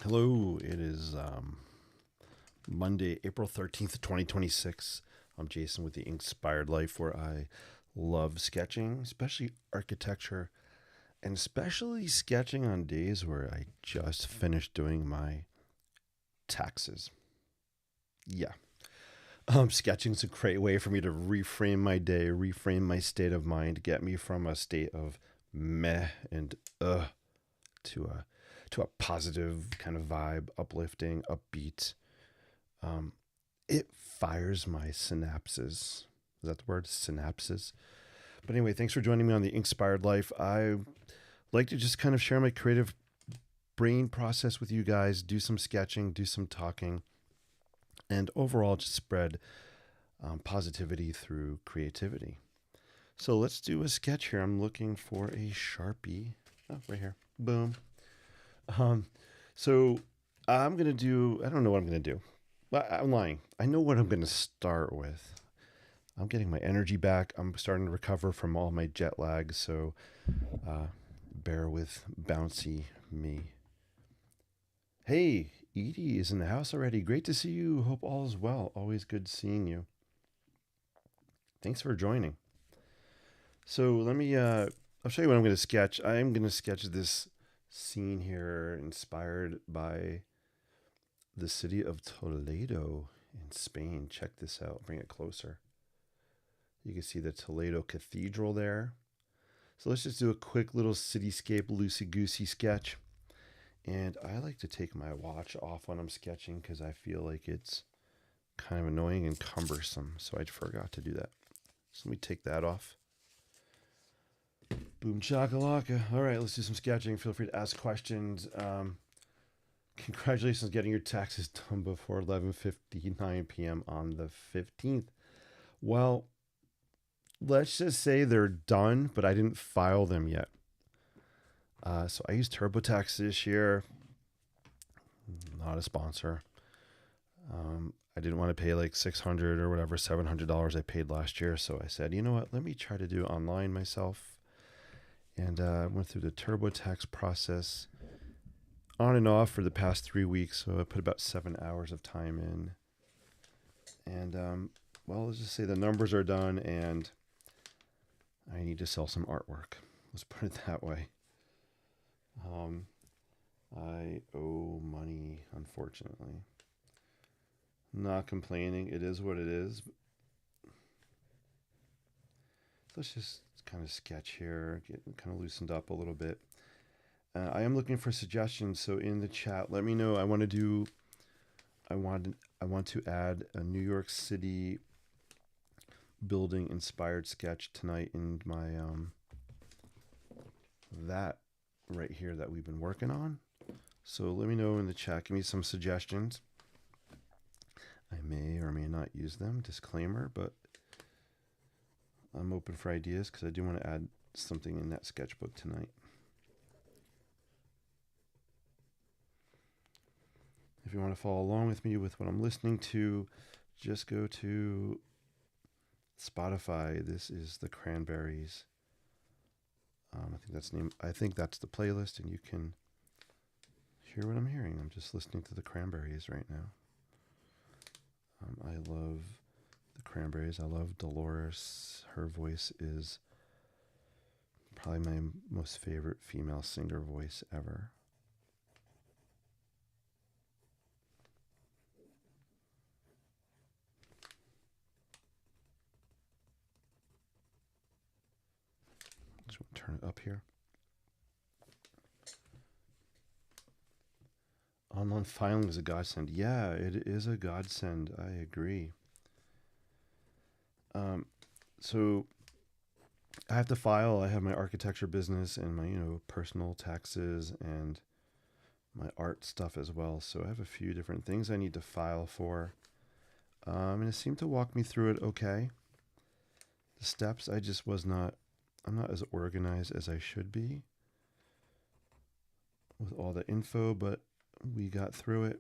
Hello, it is Monday, April 13th, 2026. I'm Jason with the Inspired Life, where I love sketching, especially architecture, and especially sketching on days where I just finished doing my taxes. Yeah. Sketching is a great way for me to reframe my day, reframe my state of mind, get me from a state of meh and to a positive kind of vibe, uplifting, upbeat. Um, it fires my synapses. Is that the word? Synapses. But anyway, thanks for joining me on the Inspired Life. I like to just kind of share my creative brain process with you guys, do some sketching, do some talking, and overall just spread positivity through creativity. So let's do a sketch here. I'm looking for a Sharpie. Oh, right here. Boom. Um, so I'm going to do, I don't know what I'm going to do. I'm lying. I know what I'm going to start with. I'm getting my energy back. I'm starting to recover from all my jet lag, so bear with bouncy me. Hey, Edie is in the house already. Great to see you. Hope all is well. Always good seeing you. Thanks for joining. So I'll show you what I'm going to sketch. I'm going to sketch this scene here inspired by the city of Toledo in Spain. Check this out. Bring it closer. You can see the Toledo Cathedral there. So let's just do a quick little cityscape loosey-goosey sketch. And I like to take my watch off when I'm sketching because I feel like it's kind of annoying and cumbersome. So I forgot to do that. So let me take that off. Boom chakalaka. All right, let's do some sketching. Feel free to ask questions. Congratulations on getting your taxes done before 11:59 p.m. on the 15th. Well, let's just say they're done, but I didn't file them yet. So I used TurboTax this year. Not a sponsor. I didn't want to pay like $600 or whatever, $700 I paid last year. So I said, you know what? Let me try to do it online myself. And I went through the TurboTax process on and off for the past 3 weeks. So I put about 7 hours of time in. And well, let's just say the numbers are done and I need to sell some artwork. Let's put it that way. I owe money, unfortunately. Not complaining. It is what it is. Let's just kind of sketch here, get kind of loosened up a little bit. I am looking for suggestions, so in the chat, let me know. I want to add a New York City building inspired sketch tonight in my that right here that we've been working on. So let me know in the chat. Give me some suggestions. I may or may not use them. Disclaimer, but I'm open for ideas because I do want to add something in that sketchbook tonight. If you want to follow along with me with what I'm listening to, just go to Spotify. This is the Cranberries. I think that's the playlist, and you can hear what I'm hearing. I'm just listening to the Cranberries right now. I love the Cranberries. I love Dolores. Her voice is probably my most favorite female singer voice ever. Just want to turn it up here. Online filing is a godsend. Yeah, it is a godsend. I agree. So I have to file. I have my architecture business and my personal taxes and my art stuff as well. So I have a few different things I need to file for. And it seemed to walk me through it okay. The steps, I'm not as organized as I should be with all the info, but we got through it.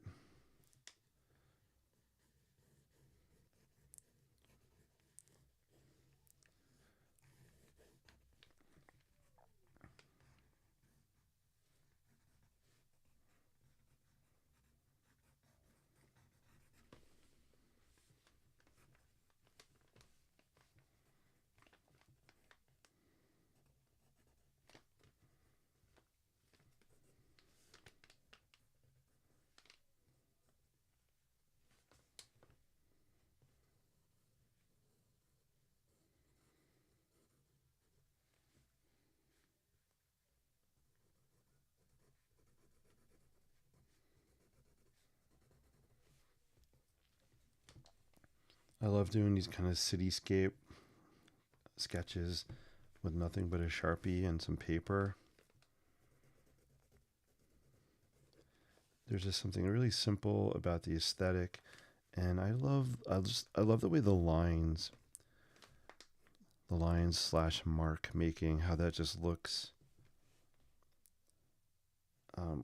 I love doing these kind of cityscape sketches with nothing but a Sharpie and some paper. There's just something really simple about the aesthetic, and I love the way the lines slash mark making, how that just looks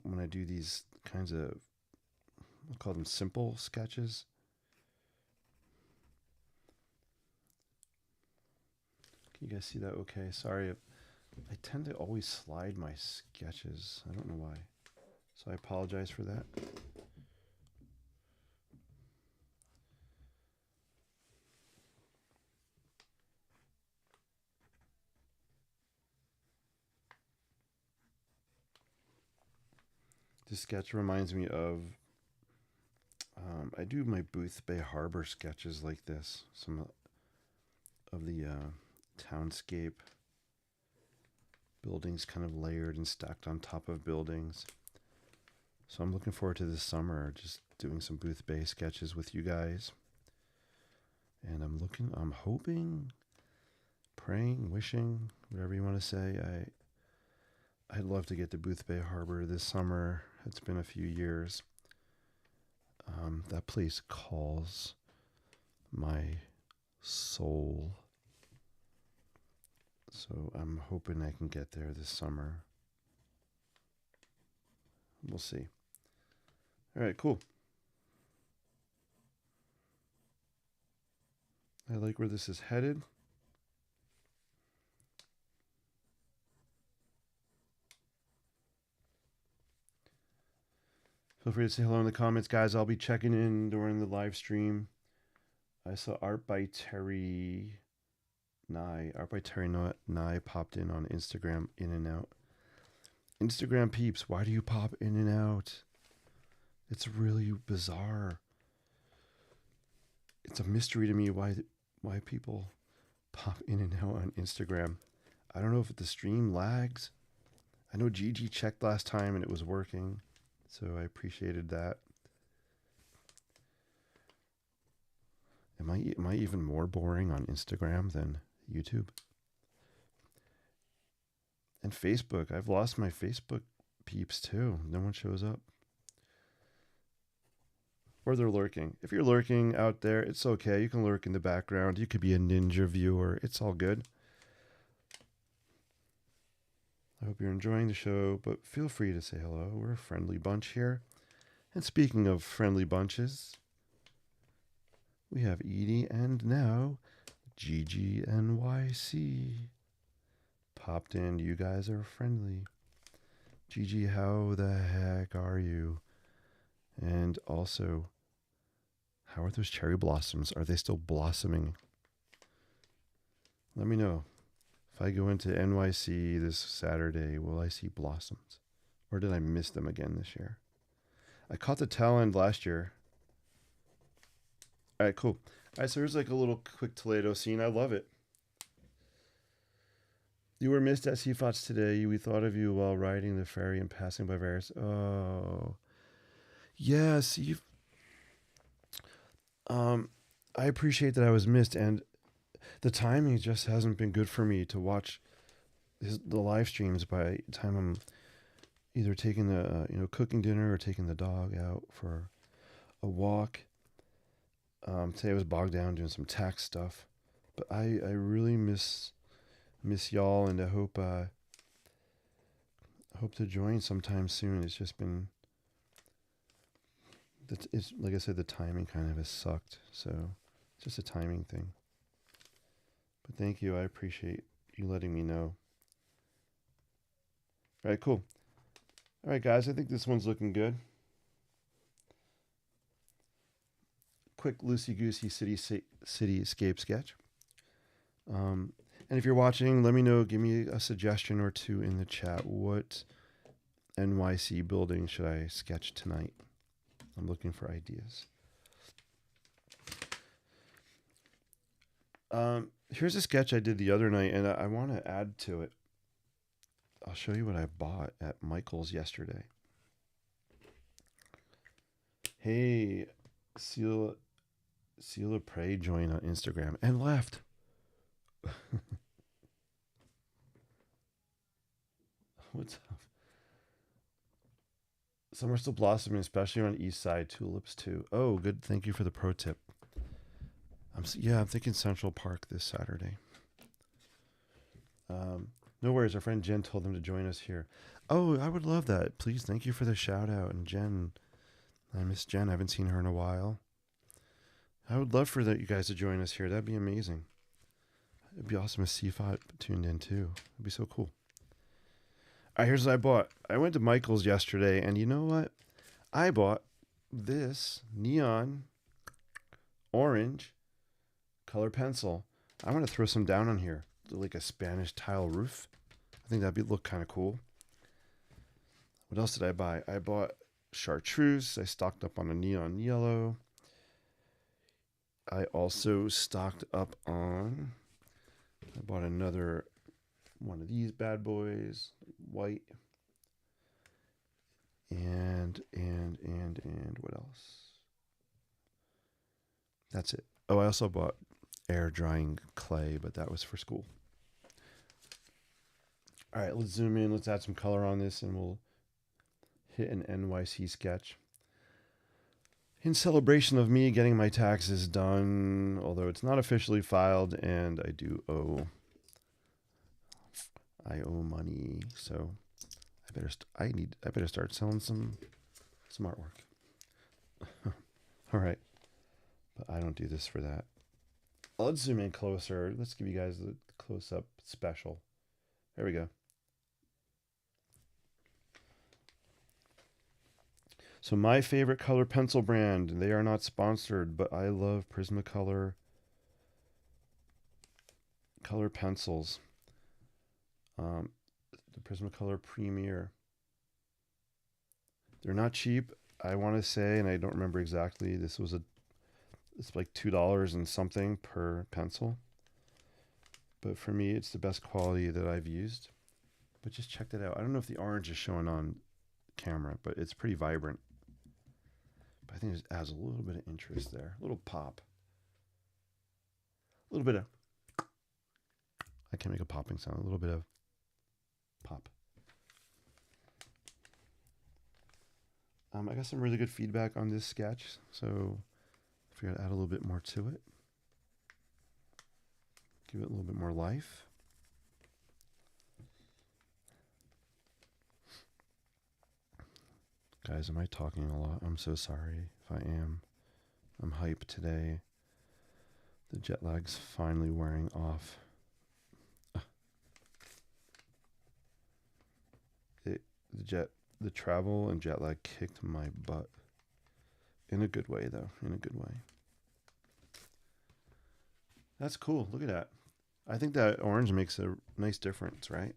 when I do these kinds of, I'll call them simple sketches. Can you guys see that okay? Sorry, I tend to always slide my sketches. I don't know why. So I apologize for that. This sketch reminds me of, I do my Booth Bay Harbor sketches like this. Some of the townscape buildings kind of layered and stacked on top of buildings. So I'm looking forward to this summer, just doing some Booth Bay sketches with you guys. And I'm hoping, praying, wishing, whatever you want to say. I'd love to get to Booth Bay Harbor this summer. It's been a few years. That place calls my soul. So I'm hoping I can get there this summer. We'll see. All right, cool. I like where this is headed. Feel free to say hello in the comments, guys. I'll be checking in during the live stream. I saw Art by Terry Nye. Art by Terry Nye popped in on Instagram, in and out. Instagram peeps, why do you pop in and out? It's really bizarre. It's a mystery to me why people pop in and out on Instagram. I don't know if the stream lags. I know Gigi checked last time and it was working, so I appreciated that. Am I even more boring on Instagram than YouTube? And Facebook. I've lost my Facebook peeps too. No one shows up. Or they're lurking. If you're lurking out there, it's okay. You can lurk in the background. You could be a ninja viewer. It's all good. I hope you're enjoying the show, but feel free to say hello. We're a friendly bunch here. And speaking of friendly bunches, we have Edie and now GGNYC popped in. You guys are friendly. Gigi, how the heck are you? And also, how are those cherry blossoms? Are they still blossoming? Let me know. If I go into NYC this Saturday, will I see blossoms? Or did I miss them again this year? I caught the tail end last year. All right, cool. All right, so here's like a little quick Toledo scene. I love it. You were missed at Seafots today. We thought of you while riding the ferry and passing by various... Oh. Yes, I appreciate that I was missed, and the timing just hasn't been good for me to watch the live streams by the time I'm either taking the cooking dinner or taking the dog out for a walk. Today I was bogged down doing some tax stuff, but I really miss y'all, and I hope to join sometime soon. It's just been it's like I said, the timing kind of has sucked, so it's just a timing thing. But thank you. I appreciate you letting me know. All right, cool. All right, guys, I think this one's looking good. Quick loosey-goosey cityscape sketch. And if you're watching, let me know. Give me a suggestion or two in the chat. What NYC building should I sketch tonight? I'm looking for ideas. Here's a sketch I did the other night, and I want to add to it. I'll show you what I bought at Michael's yesterday. Hey, Seal Seal of Prey joined on Instagram and left. What's up? Some are still blossoming, especially on East Side. Tulips too. Oh, good. Thank you for the pro tip. I'm thinking Central Park this Saturday. No worries. Our friend Jen told them to join us here. Oh, I would love that. Please, thank you for the shout out. And Jen, I miss Jen. I haven't seen her in a while. I would love for you guys to join us here. That'd be amazing. It'd be awesome if CFOT tuned in too. It'd be so cool. All right, here's what I bought. I went to Michael's yesterday, and you know what? I bought this neon orange color pencil. I want to throw some down on here, like a Spanish tile roof. I think that'd look kind of cool. What else did I buy? I bought chartreuse. I stocked up on a neon yellow. I also stocked up on, I bought another one of these bad boys, white. And what else? That's it. Oh, I also bought air drying clay, but that was for school. All right, let's zoom in. Let's add some color on this, and we'll hit an NYC sketch. In celebration of me getting my taxes done, although it's not officially filed, and I do owe money, so I better start selling some artwork. All right, but I don't do this for that. Let's zoom in closer. Let's give you guys the close-up special. There we go. So my favorite color pencil brand, they are not sponsored, but I love Prismacolor color pencils. The Prismacolor Premier. They're not cheap, I want to say, and I don't remember exactly. It's like $2 and something per pencil. But for me, it's the best quality that I've used. But just check that out. I don't know if the orange is showing on camera, but it's pretty vibrant. But I think it adds a little bit of interest there. A little pop. A little bit of... I can't make a popping sound. A little bit of pop. I got some really good feedback on this sketch, so I figured I'd add a little bit more to it. Give it a little bit more life. Guys, am I talking a lot? I'm so sorry if I am. I'm hyped today. The jet lag's finally wearing off. The travel and jet lag kicked my butt. In a good way, though. In a good way. That's cool. Look at that. I think that orange makes a nice difference, right?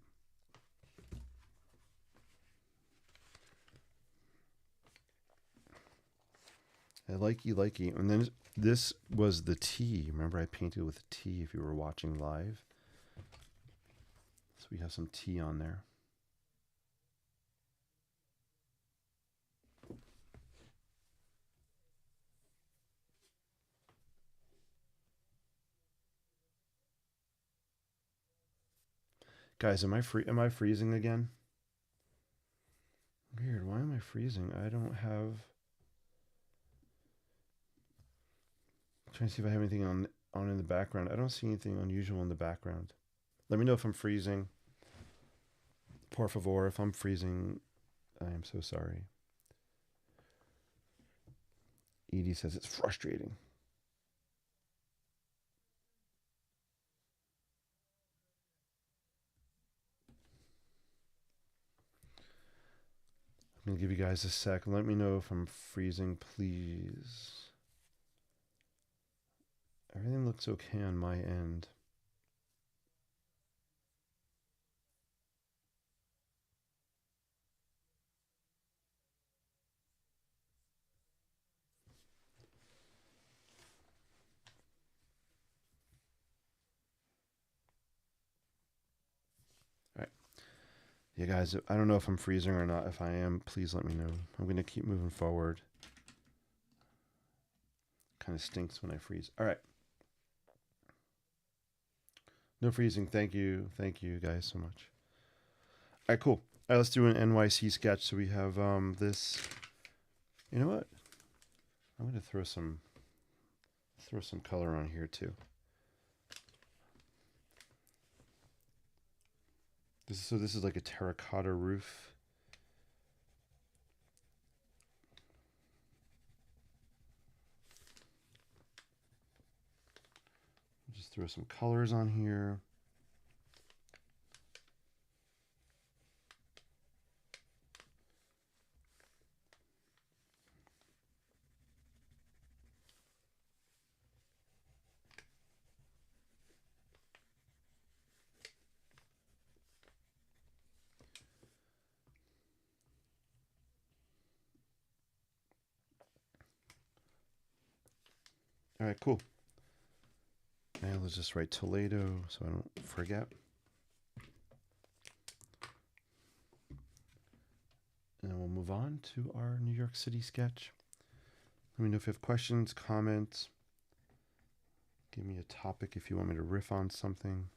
I likey. And then this was the T. Remember I painted with T if you were watching live? So we have some T on there. Guys, am I freezing again? Weird. Why am I freezing? I don't have... I'm trying to see if I have anything on in the background. I don't see anything unusual in the background. Let me know if I'm freezing. Por favor, if I'm freezing, I am so sorry. Edie says it's frustrating. I'm going to give you guys a sec. Let me know if I'm freezing, please. Everything looks okay on my end. All right. Yeah, guys, I don't know if I'm freezing or not. If I am, please let me know. I'm going to keep moving forward. Kind of stinks when I freeze. All right. No freezing. Thank you. Thank you guys so much. All right, cool. All right, let's do an NYC sketch. So we have this. You know what? I'm going to throw some color on here too. This is like a terracotta roof. Just throw some colors on here. All right, cool. And let's just write Toledo so I don't forget. And we'll move on to our New York City sketch. Let me know if you have questions, comments. Give me a topic if you want me to riff on something.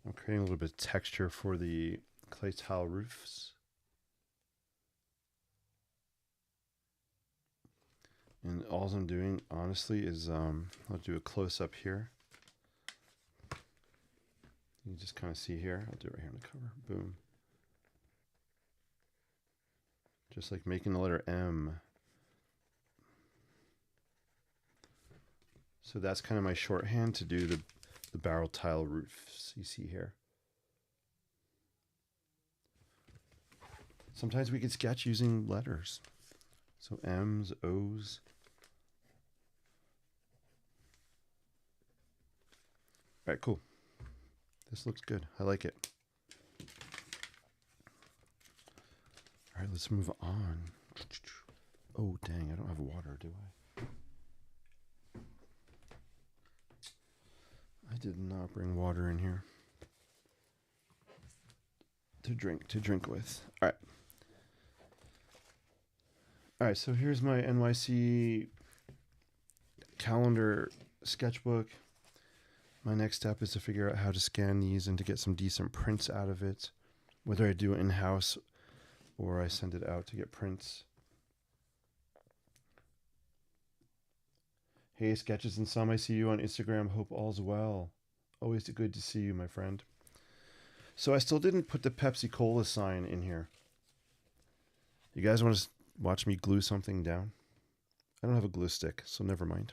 I'm creating a little bit of texture for the clay tile roofs. And all I'm doing, honestly, is I'll do a close-up here. You can just kind of see here. I'll do it right here on the cover. Boom. Just like making the letter M. So that's kind of my shorthand to do the barrel tile roofs you see here. Sometimes we could sketch using letters. So M's, O's. All right, cool. This looks good. I like it. All right, let's move on. Oh, dang, I don't have water, do I? I did not bring water in here to drink with. All right. All right, so here's my NYC calendar sketchbook. My next step is to figure out how to scan these and to get some decent prints out of it, whether I do it in-house or I send it out to get prints. Hey, Sketches and Some, I see you on Instagram. Hope all's well. Always good to see you, my friend. So I still didn't put the Pepsi Cola sign in here. You guys want to watch me glue something down? I don't have a glue stick, so never mind.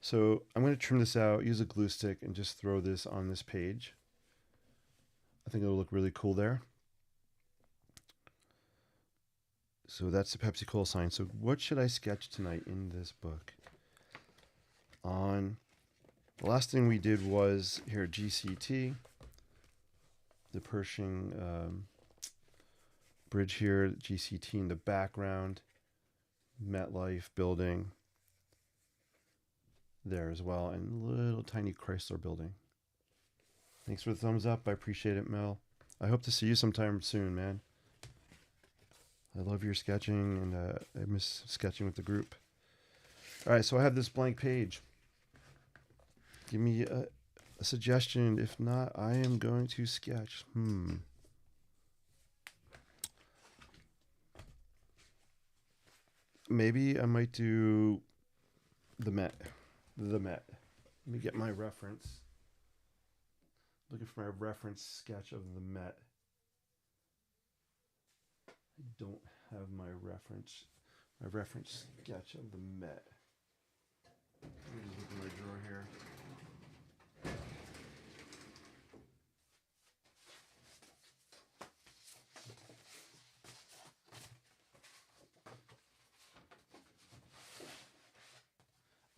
So I'm going to trim this out, use a glue stick, and just throw this on this page. I think it'll look really cool there. So that's the Pepsi Cola sign. So what should I sketch tonight in this book? The last thing we did was here GCT, the Pershing Bridge here, GCT in the background, MetLife building there as well, and little tiny Chrysler building. Thanks for the thumbs up. I appreciate it, Mel. I hope to see you sometime soon, man. I love your sketching, and I miss sketching with the group. All right, so I have this blank page. Give me a suggestion. If not, I am going to sketch. Maybe I might do the Met. The Met. Let me get my reference. Looking for my reference sketch of the Met. I don't have my reference sketch of the Met. Let me just look in my drawer here.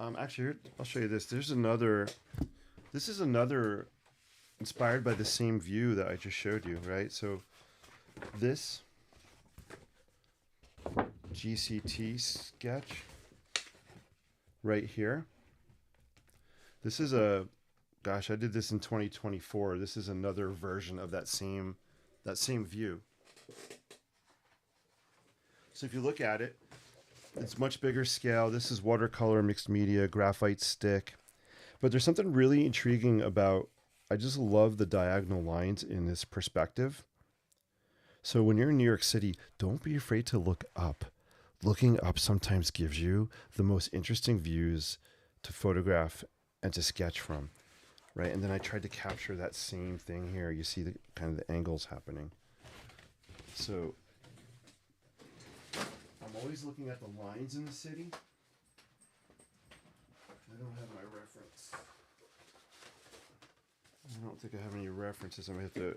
Actually, here, I'll show you this. There's another. This is another inspired by the same view that I just showed you, right? So this GCT sketch right here. This is a, gosh, I did this in 2024. This is another version of that same view. So if you look at it, it's much bigger scale. This is watercolor, mixed media, graphite stick. But there's something really intriguing about, I just love the diagonal lines in this perspective. So when you're in New York City, don't be afraid to look up. Looking up sometimes gives you the most interesting views to photograph and to sketch from, right? And then I tried to capture that same thing here. You see the kind of the angles happening. So I'm always looking at the lines in the city. I don't have my reference. I don't think I have any references. I'm gonna have to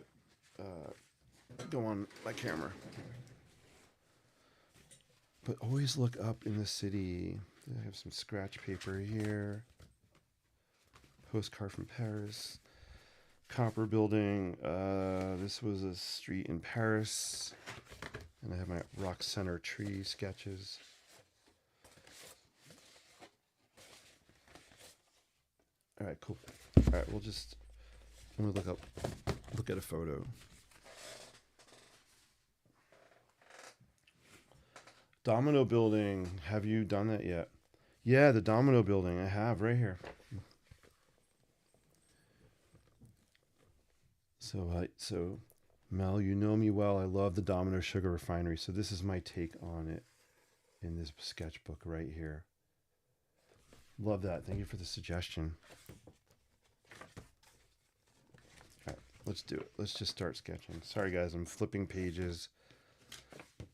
go on my camera. But always look up in the city. I have some scratch paper here. Postcard from Paris. Copper building. This was a street in Paris. And I have my rock center tree sketches. All right, cool. All right, I'm gonna look at a photo. Domino building. Have you done that yet? Yeah, the domino building. I have right here. So Mel, you know me well. I love the Domino Sugar Refinery. So this is my take on it in this sketchbook right here. Love that. Thank you for the suggestion. All right, let's do it. Let's just start sketching. Sorry, guys. I'm flipping pages.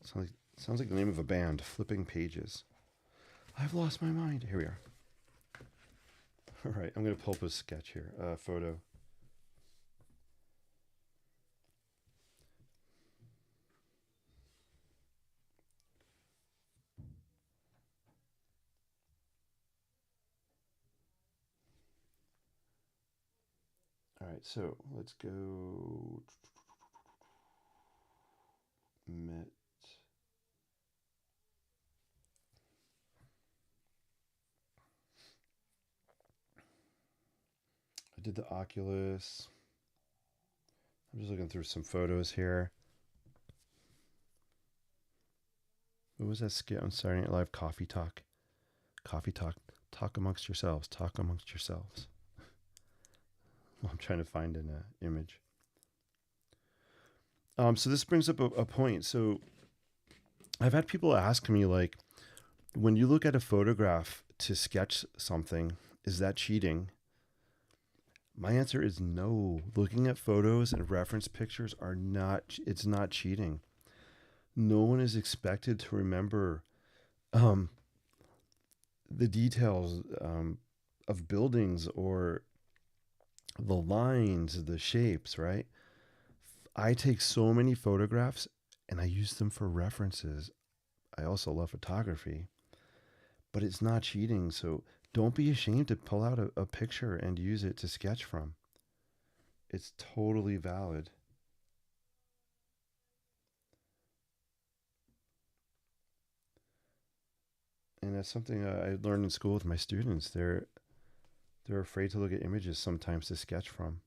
Sounds like the name of a band, Flipping Pages. I've lost my mind. Here we are. All right, I'm going to pull up a sketch here, photo. All right, so let's go. Met. I did the Oculus. I'm just looking through some photos here. What was that skit on Saturday Night Live? Coffee Talk. Coffee Talk. Talk amongst yourselves. Talk amongst yourselves. Well, I'm trying to find an image. So this brings up a point. So I've had people ask me, like, when you look at a photograph to sketch something, is that cheating? My answer is no. Looking at photos and reference pictures it's not cheating. No one is expected to remember the details of buildings or the lines, the shapes, right? I take so many photographs and I use them for references. I also love photography, but it's not cheating. So don't be ashamed to pull out a picture and use it to sketch from. It's totally valid. And that's something I learned in school with my students. They're afraid to look at images sometimes to sketch from.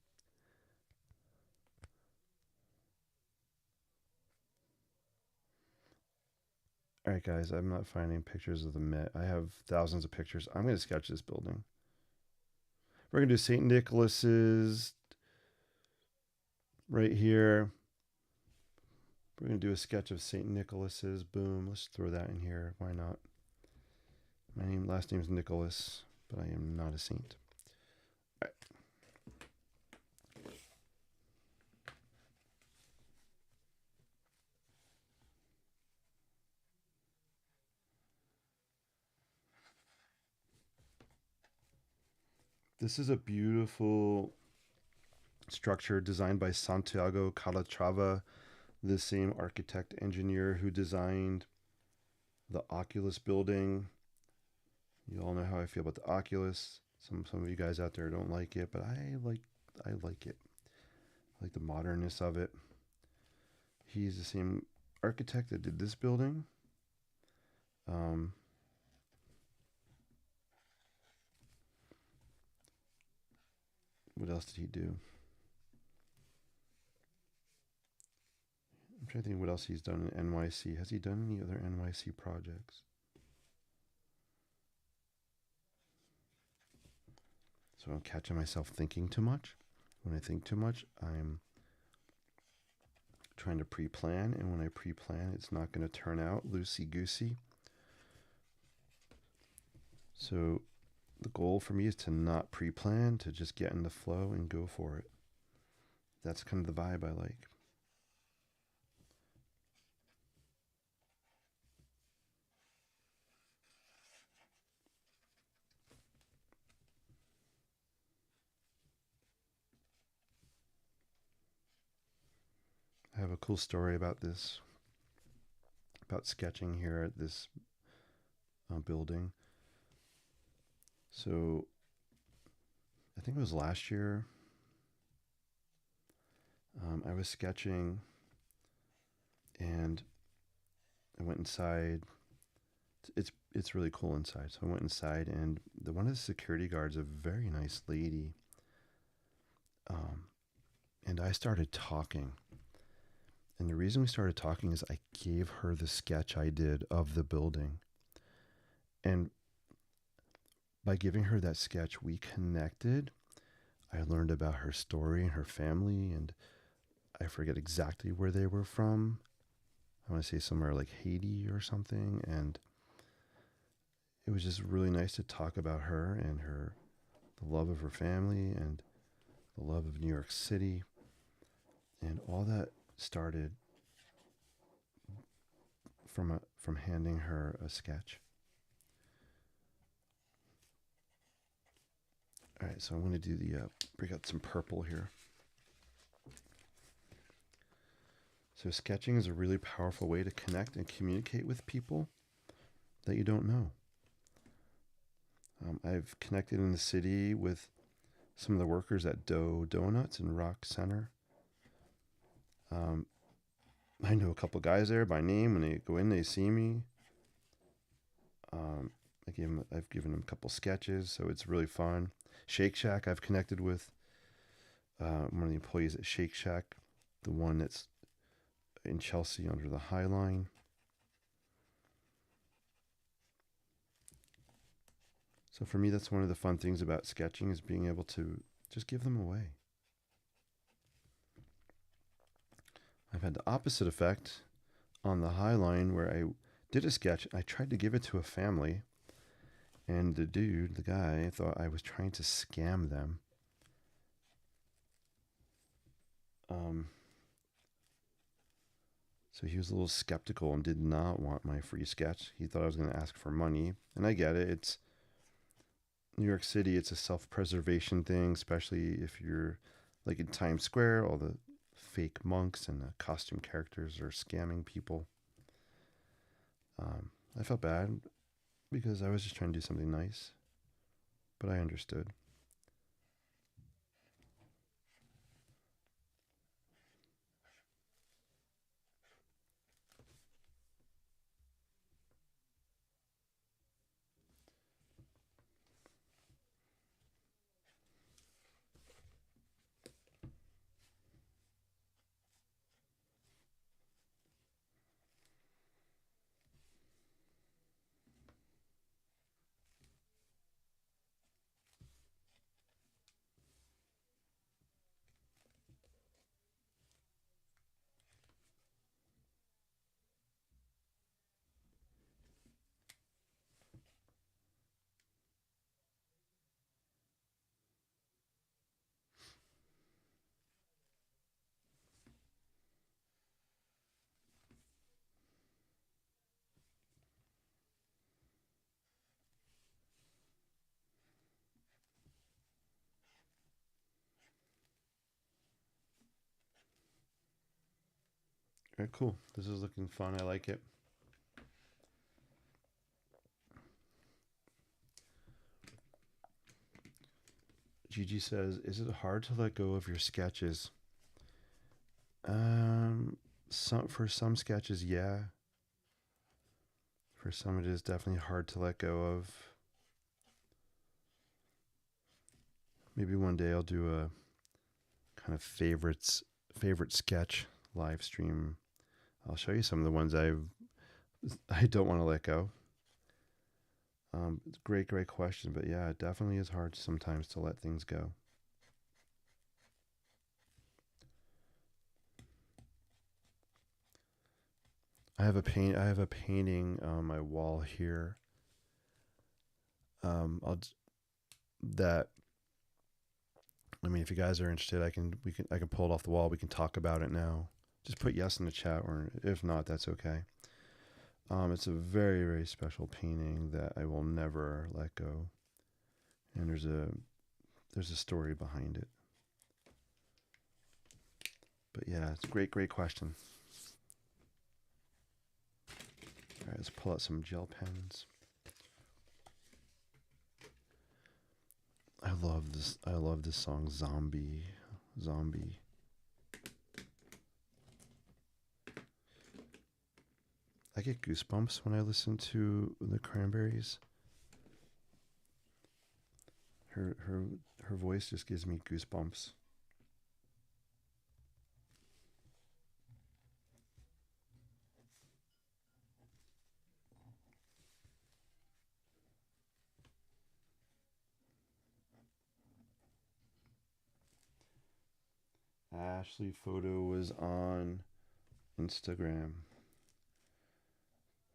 All right, guys, I'm not finding pictures of the Met. I have thousands of pictures. I'm going to sketch this building. We're going to do St. Nicholas's right here. We're going to do a sketch of St. Nicholas's. Boom. Let's throw that in here. Why not? My last name is Nicholas, but I am not a saint. All right. This is a beautiful structure designed by Santiago Calatrava, the same architect engineer who designed the Oculus building. You all know how I feel about the Oculus. Some of you guys out there don't like it, but I like it. I like the modernness of it. He's the same architect that did this building. Um, what else did he do? I'm trying to think what else he's done in NYC. Has he done any other NYC projects? So I'm catching myself thinking too much. When I think too much, I'm trying to pre-plan, and when I pre-plan, it's not going to turn out loosey goosey. So the goal for me is to not pre-plan, to just get in the flow and go for it. That's kind of the vibe I like. I have a cool story about this, about sketching here at this building. So I think it was last year. I was sketching and I went inside. It's really cool inside. So I went inside, and one of the security guards, a very nice lady, um, and I started talking. And the reason we started talking is I gave her the sketch I did of the building, and by giving her that sketch, we connected. I learned about her story and her family, and I forget exactly where they were from. I want to say somewhere like Haiti or something, and it was just really nice to talk about her and the love of her family and the love of New York City, and all that started from handing her a sketch. All right, so I'm going to do the bring out some purple here. So sketching is a really powerful way to connect and communicate with people that you don't know. I've connected in the city with some of the workers at Dough Donuts in Rock Center. Um, I know a couple guys there by name. When they go in, they see me. Um, I've given them a couple sketches, so it's really fun. Shake Shack, I've connected with one of the employees at Shake Shack, the one that's in Chelsea under the High Line. So for me, that's one of the fun things about sketching, is being able to just give them away. I've had the opposite effect on the High Line, where I did a sketch. I tried to give it to a family, and the guy, thought I was trying to scam them. Um, so he was a little skeptical and did not want my free sketch. He thought I was going to ask for money, and I get it. It's New York City. It's a self-preservation thing, especially if you're like in Times Square. All the fake monks and the costume characters are scamming people. I felt bad because I was just trying to do something nice, but I understood. All right, cool. This is looking fun. I like it. Gigi says, "Is it hard to let go of your sketches?" Um, for some sketches, yeah. For some, it is definitely hard to let go of. Maybe one day I'll do a kind of favorite sketch live stream. I'll show you some of the ones I don't want to let go. Great question, but yeah, it definitely is hard sometimes to let things go. I have a painting on my wall here. I'll that. I mean, if you guys are interested, I can pull it off the wall. We can talk about it now. Just put yes in the chat, or if not, that's okay. It's a very special painting that I will never let go, and there's a story behind it. But yeah, it's a great question. All right, let's pull out some gel pens. I love this song, Zombie. I get goosebumps when I listen to the Cranberries. Her voice just gives me goosebumps. Ashley photo was on Instagram.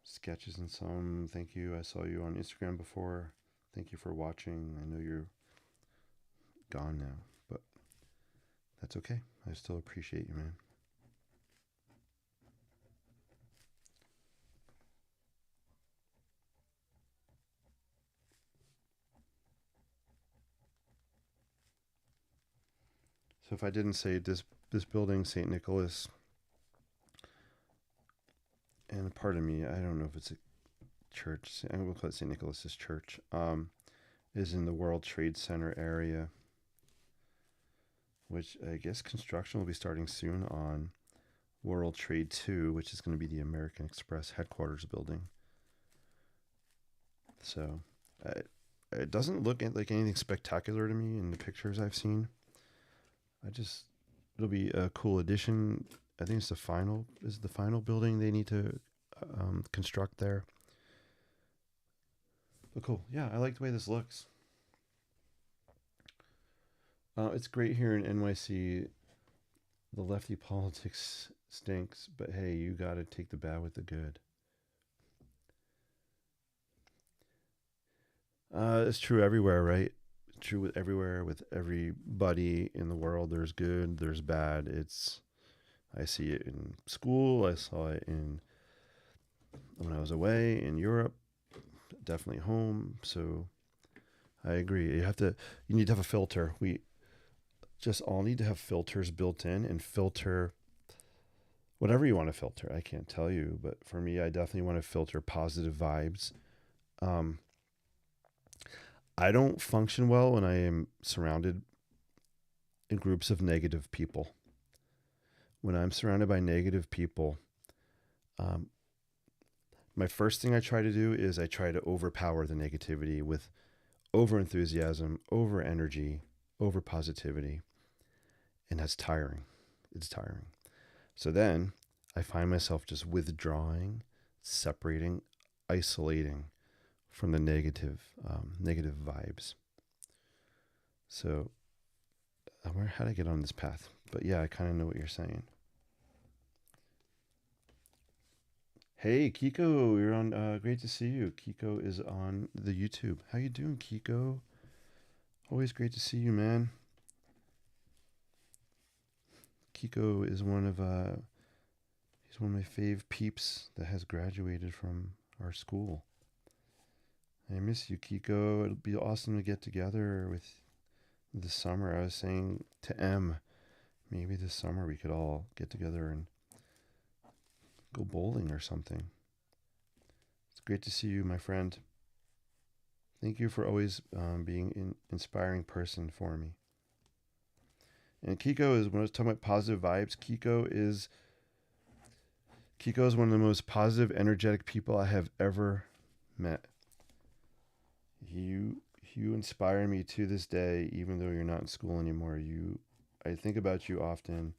Sketches and some. Thank you. I saw you on Instagram before. Thank you for watching. I know you're gone now, but that's okay. I still appreciate you, man. So if I didn't say this building, St. Nicholas, and pardon me, I don't know if it's a church. I'm going to call it St. Nicholas's Church. Is in the World Trade Center area, which I guess construction will be starting soon on World Trade 2, which is going to be the American Express headquarters building. So it doesn't look like anything spectacular to me in the pictures I've seen. It'll be a cool addition. I think it's the final building they need to construct there. But cool. Yeah, I like the way this looks. It's great here in NYC. The lefty politics stinks, but hey, you got to take the bad with the good. It's true everywhere, right? It's true with everywhere, with everybody in the world. There's good, there's bad. I see it in school. I saw it when I was away in Europe. Definitely home. So I agree. You need to have a filter. We just all need to have filters built in and filter whatever you want to filter. I can't tell you, but for me, I definitely want to filter positive vibes. I don't function well when I am surrounded in groups of negative people. When I'm surrounded by negative people, my first thing I try to do is I try to overpower the negativity with over enthusiasm, over energy, over positivity. And that's tiring. It's tiring. So then I find myself just withdrawing, separating, isolating from the negative vibes. So how did I get on this path? But yeah, I kind of know what you're saying. Hey, Kiko, you're on. Great to see you. Kiko is on the YouTube. How you doing, Kiko? Always great to see you, man. Kiko is he's one of my fave peeps that has graduated from our school. I miss you, Kiko. It'll be awesome to get together with this summer. I was saying to M, maybe this summer we could all get together and go bowling or something. It's great to see you, my friend. Thank you for always being an inspiring person for me. And Kiko is, when I was talking about positive vibes, Kiko is one of the most positive, energetic people I have ever met. You inspire me to this day, even though you're not in school anymore. I think about you often,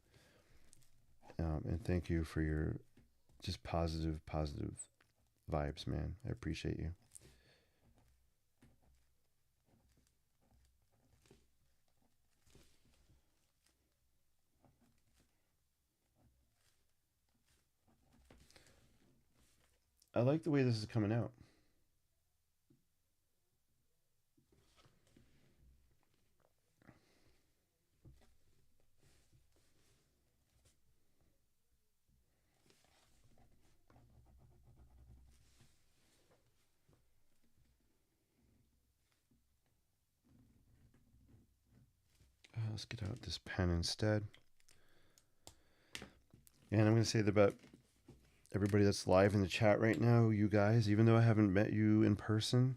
and thank you for your just positive vibes, man. I appreciate you. I like the way this is coming out. Let's get out this pen instead. And I'm going to say that about everybody that's live in the chat right now, you guys, even though I haven't met you in person,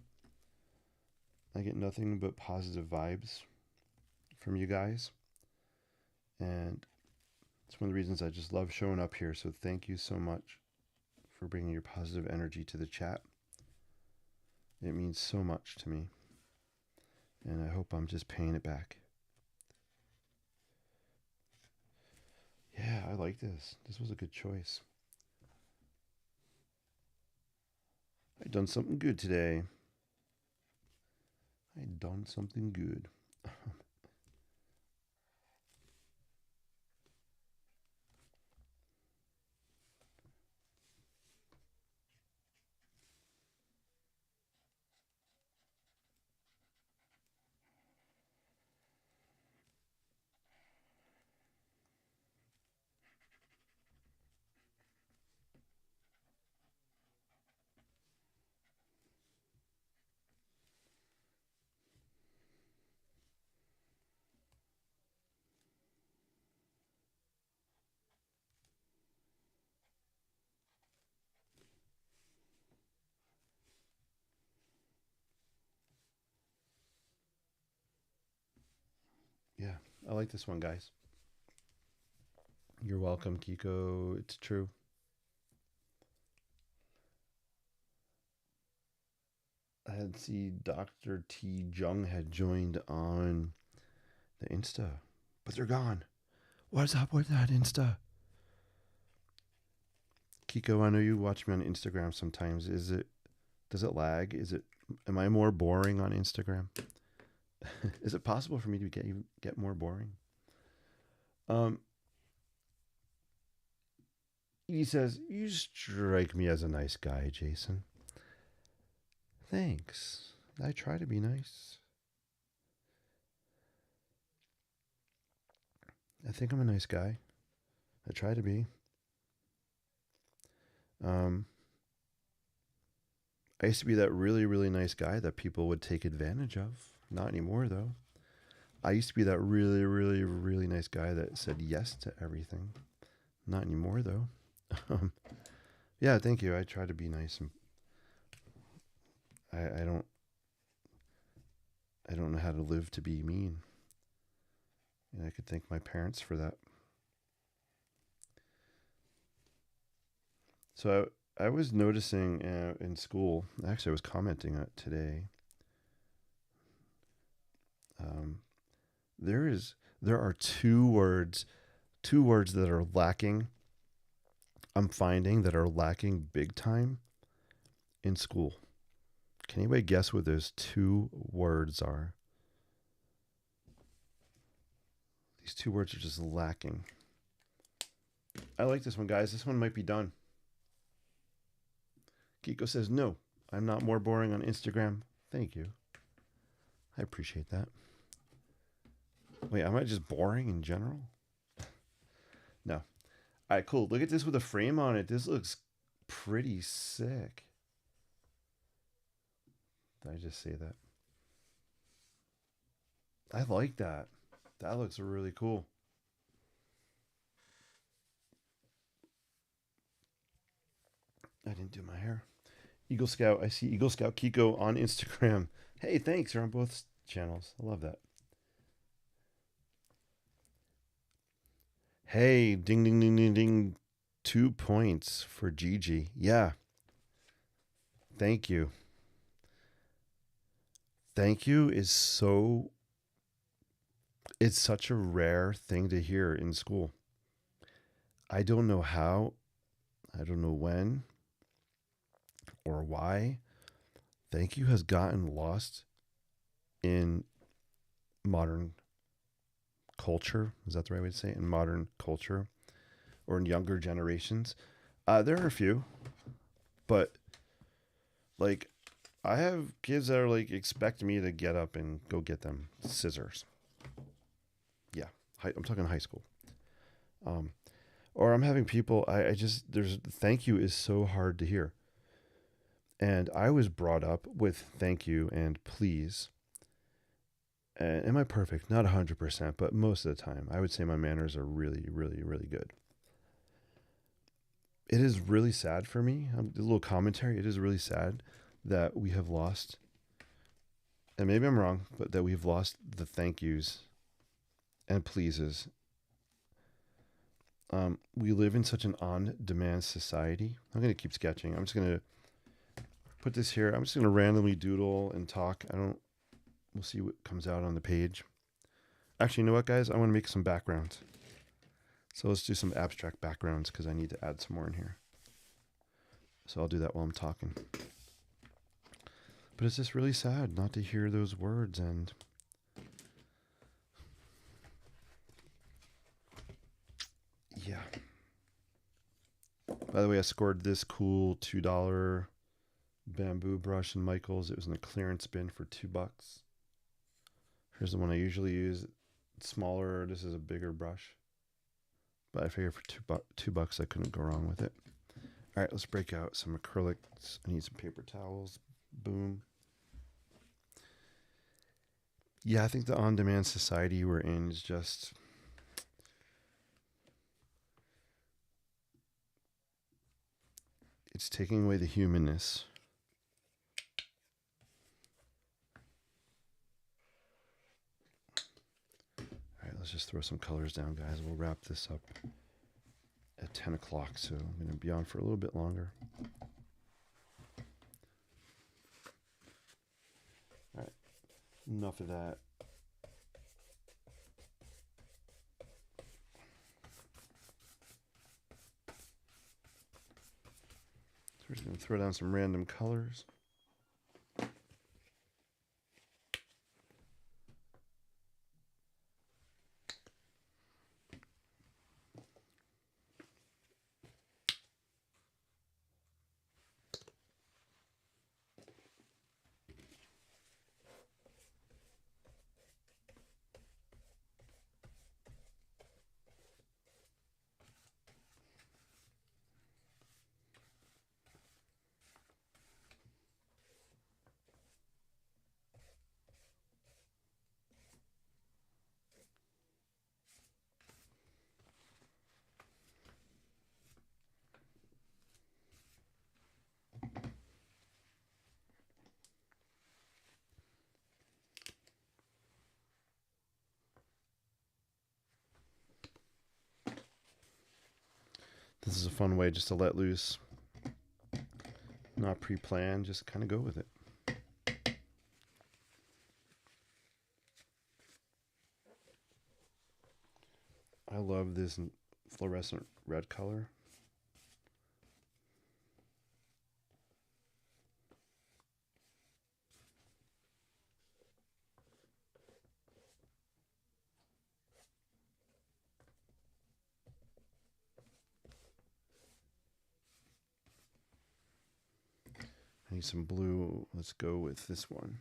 I get nothing but positive vibes from you guys. And it's one of the reasons I just love showing up here. So thank you so much for bringing your positive energy to the chat. It means so much to me. And I hope I'm just paying it back. Yeah, I like this. This was a good choice. I done something good today. I done something good. Yeah, I like this one, guys. You're welcome, Kiko. It's true. I had see Dr. T Jung had joined on the Insta, but they're gone. What's up with that Insta? Kiko, I know you watch me on Instagram sometimes. Does it lag? Am I more boring on Instagram? Is it possible for me to get more boring? Um, he says, "You strike me as a nice guy, Jason." Thanks. I try to be nice. I think I'm a nice guy. I try to be. Um, I used to be that really, really nice guy that people would take advantage of. Not anymore, though. I used to be that really, really, really nice guy that said yes to everything. Not anymore, though. Yeah, thank you. I try to be nice, and I don't. I don't know how to live to be mean. And I could thank my parents for that. So I was noticing in school. Actually, I was commenting on it today. Um, there are two words that are lacking. I'm finding that are lacking big time in school. Can anybody guess what those two words are? These two words are just lacking. I like this one, guys. This one might be done. Kiko says, no, I'm not more boring on Instagram. Thank you. I appreciate that. Wait, am I just boring in general? No. All right, cool. Look at this with a frame on it. This looks pretty sick. Did I just say that? I like that. That looks really cool. I didn't do my hair. Eagle Scout. I see Eagle Scout Kiko on Instagram. Hey, thanks. You're on both channels. I love that. Hey, ding, ding, ding, ding, ding. 2 points for Gigi. Yeah, thank you. Thank you is so, it's such a rare thing to hear in school. I don't know how, I don't know when or why. Thank you has gotten lost in modern culture. Is that the right way to say it? In modern culture or in younger generations. There are a few, but like I have kids that are like expect me to get up and go get them scissors. Yeah, I'm talking high school. Um, or I'm having people. I just there's thank you is so hard to hear, and I was brought up with thank you and please. And am I perfect? Not 100%, but most of the time, I would say my manners are really, really, really good. It is really sad for me. A little commentary. It is really sad that we have lost, and maybe I'm wrong, but that we've lost the thank yous and pleases. We live in such an on-demand society. I'm going to keep sketching. I'm just going to put this here. I'm just going to randomly doodle and talk. I don't. We'll see what comes out on the page. Actually, you know what, guys? I want to make some backgrounds. So let's do some abstract backgrounds because I need to add some more in here. So I'll do that while I'm talking. But it's just really sad not to hear those words. And yeah. By the way, I scored this cool $2 bamboo brush in Michael's. It was in the clearance bin for $2. Here's the one I usually use. It's smaller. This is a bigger brush. But I figured for $2 I couldn't go wrong with it. All right, let's break out some acrylics. I need some paper towels. Boom. Yeah, I think the on-demand society we're in is just it's taking away the humanness. All right, let's just throw some colors down, guys. We'll wrap this up at 10 o'clock, so I'm going to be on for a little bit longer. All right, enough of that. So we're just going to throw down some random colors. This is a fun way just to let loose. Not pre-planned, just kind of go with it. I love this fluorescent red color. I need some blue. Let's go with this one.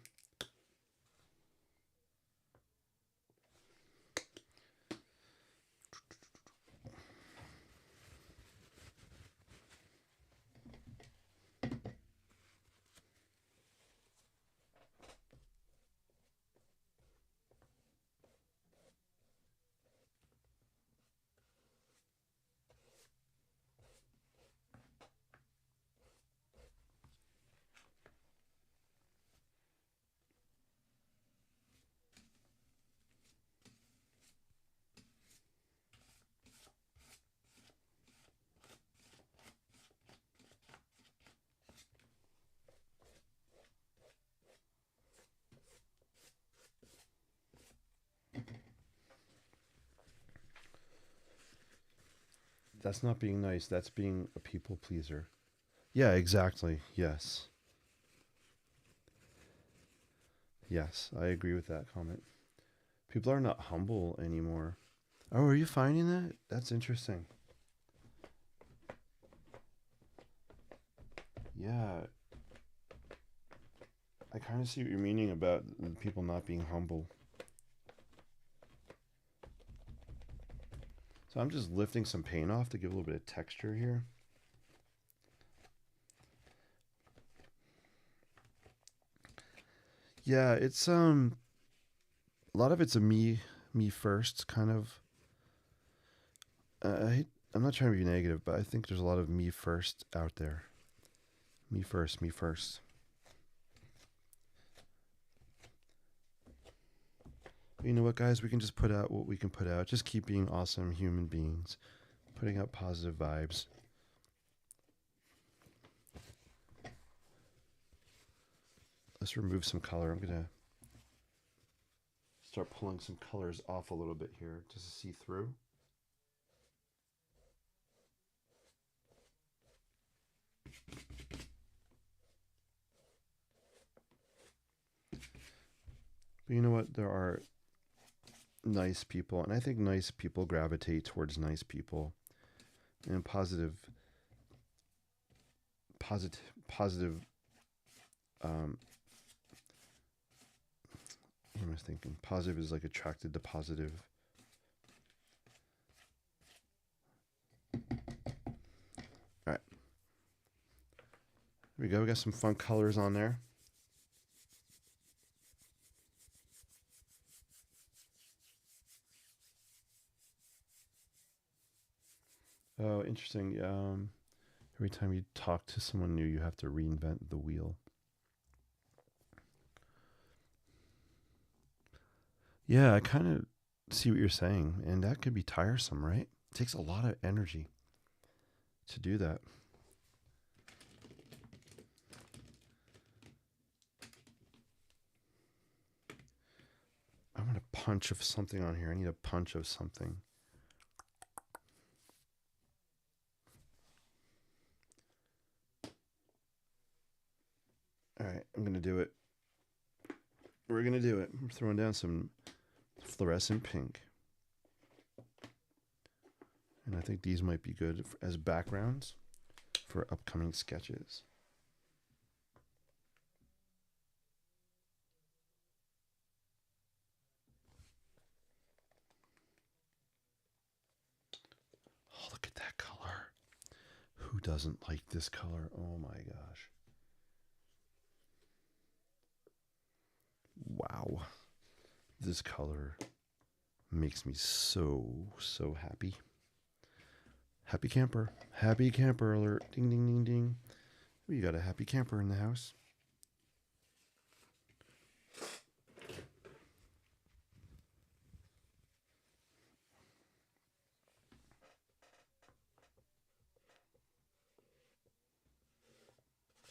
That's not being nice. That's being a people pleaser. Yeah, exactly. Yes. Yes, I agree with that comment. People are not humble anymore. Oh, are you finding that? That's interesting. Yeah, I kind of see what you're meaning about people not being humble. So I'm just lifting some paint off to give a little bit of texture here. Yeah, it's a lot of it's a me first kind of. I'm not trying to be negative, but I think there's a lot of me first out there. Me first, me first. You know what, guys? We can just put out what we can put out. Just keep being awesome human beings, putting out positive vibes. Let's remove some color. I'm gonna start pulling some colors off a little bit here just to see through. But you know what? There are nice people, and I think nice people gravitate towards nice people, and positive. Um, what am I thinking? Positive is like attracted to positive. All right, here we go. We got some fun colors on there. Oh, interesting. Every time you talk to someone new, you have to reinvent the wheel. Yeah, I kind of see what you're saying, and that could be tiresome, right? It takes a lot of energy to do that. I want a punch of something on here. I need a punch of something. All right, I'm going to do it. We're going to do it. I'm throwing down some fluorescent pink. And I think these might be good as backgrounds for upcoming sketches. Oh, look at that color. Who doesn't like this color? Oh my gosh. Wow. This color makes me so happy. Happy camper. Happy camper alert. Ding, ding, ding, ding. We got a happy camper in the house.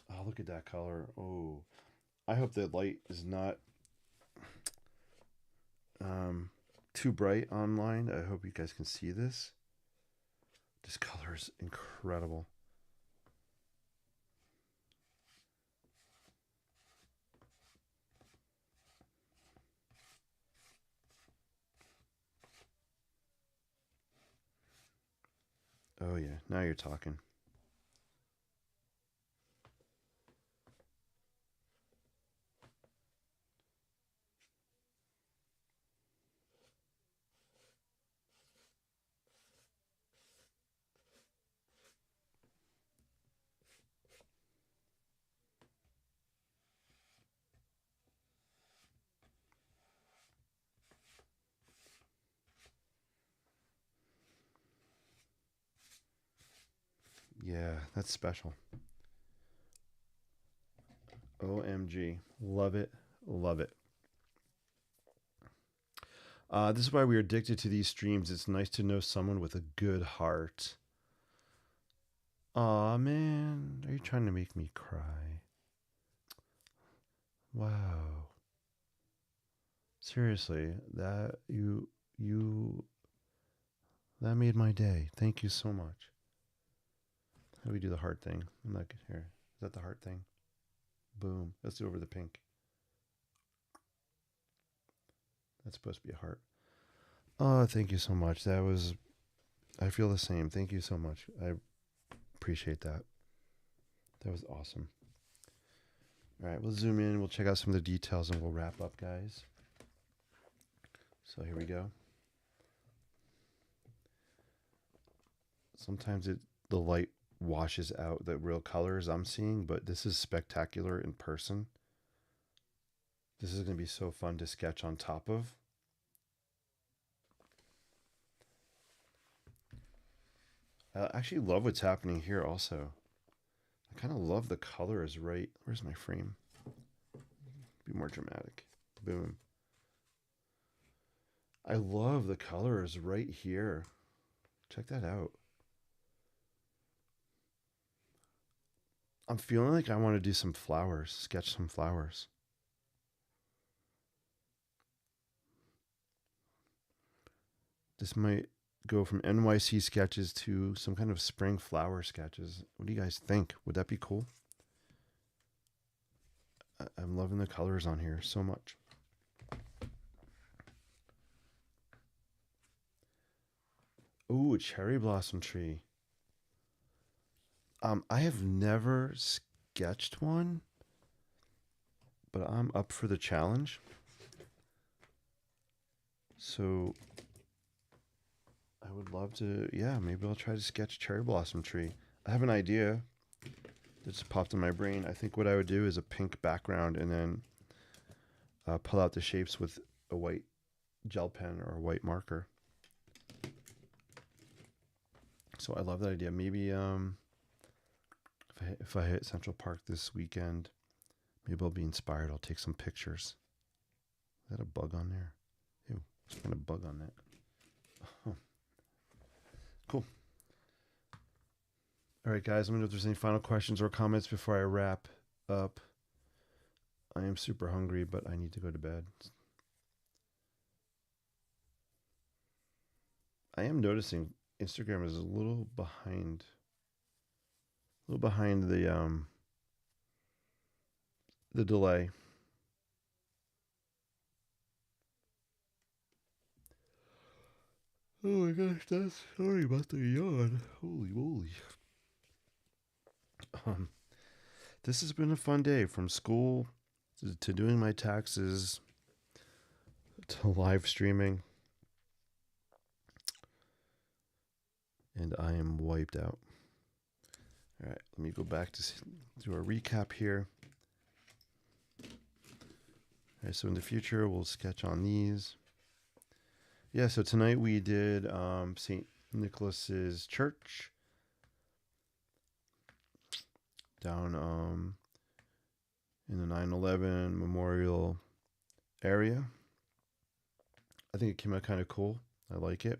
Oh, look at that color. Oh, I hope the light is not too bright online. I hope you guys can see this. This color is incredible. Oh, yeah. Now you're talking. Yeah, that's special. OMG. Love it. Love it. This is why we're addicted to these streams. It's nice to know someone with a good heart. Aw, man. Are you trying to make me cry? Wow. Seriously, that you That made my day. Thank you so much. How do we do the heart thing? I'm not good here. Is that the heart thing? Boom. Let's do over the pink. That's supposed to be a heart. Oh, thank you so much. That was, I feel the same. Thank you so much. I appreciate that. That was awesome. All right, we'll zoom in. We'll check out some of the details and we'll wrap up, guys. So here we go. Sometimes the light washes out the real colors I'm seeing, but this is spectacular in person. This is going to be so fun to sketch on top of. I actually love what's happening here also. I kind of love the colors right. Where's my frame? Be more dramatic. Boom. I love the colors right here. Check that out. I'm feeling like I want to do some flowers, sketch some flowers. This might go from NYC sketches to some kind of spring flower sketches. What do you guys think? Would that be cool? I'm loving the colors on here so much. Ooh, a cherry blossom tree. I have never sketched one, but I'm up for the challenge. So I would love to, yeah, maybe I'll try to sketch cherry blossom tree. I have an idea that just popped in my brain. I think what I would do is a pink background and then pull out the shapes with a white gel pen or a white marker. So I love that idea. Maybe if I hit Central Park this weekend, maybe I'll be inspired. I'll take some pictures. Is that a bug on there? Ew, there's kind of bug on that. Oh. Cool. All right, guys, let me know if there's any final questions or comments before I wrap up. I am super hungry, but I need to go to bed. I am noticing Instagram is a little behind the delay. Oh my gosh, that's sorry about the yawn. Holy moly. This has been a fun day, from school to doing my taxes to live streaming. And I am wiped out. All right, let me go back to do a recap here. All right, so in the future, we'll sketch on these. Yeah, so tonight we did St. Nicholas's Church down in the 9/11 memorial area. I think it came out kind of cool. I like it.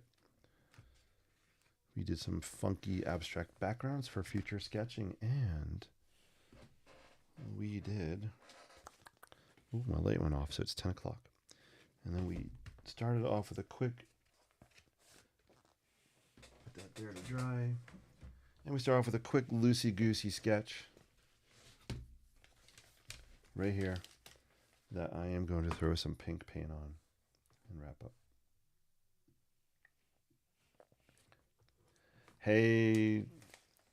We did some funky abstract backgrounds for future sketching, and we did. Ooh, my light went off, so it's 10 o'clock. And then we started off with a quick. Put that there to dry. And we start off with a quick loosey-goosey sketch right here that I am going to throw some pink paint on and wrap up. Hey,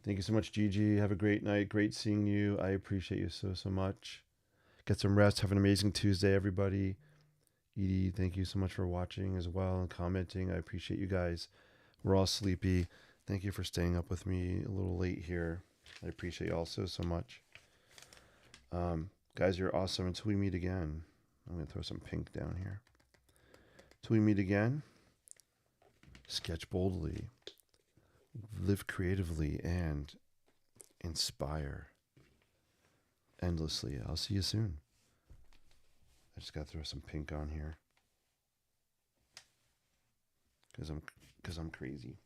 thank you so much, Gigi. Have a great night. Great seeing you. I appreciate you so much. Get some rest. Have an amazing Tuesday, everybody. Edie, thank you so much for watching as well and commenting. I appreciate you guys. We're all sleepy. Thank you for staying up with me a little late here. I appreciate you all so much. Guys, you're awesome. Until we meet again, I'm going to throw some pink down here. Until we meet again, sketch boldly, live creatively, and inspire endlessly. I'll see you soon. I just got to throw some pink on here because I'm crazy.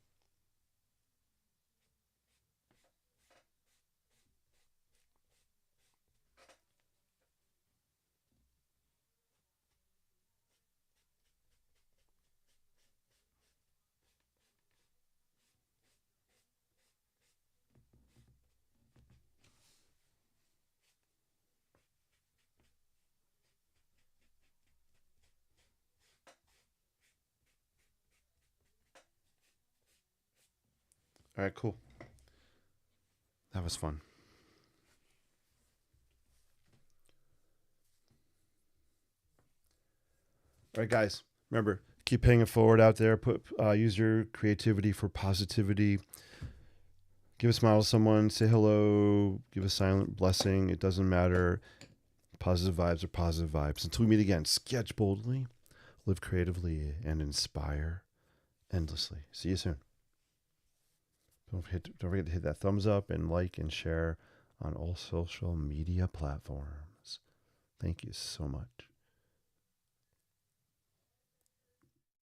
All right, cool. That was fun. All right, guys. Remember, keep paying it forward out there. Use your creativity for positivity. Give a smile to someone. Say hello. Give a silent blessing. It doesn't matter. Positive vibes are positive vibes. Until we meet again, sketch boldly, live creatively, and inspire endlessly. See you soon. Don't forget to hit that thumbs up and like and share on all social media platforms. Thank you so much.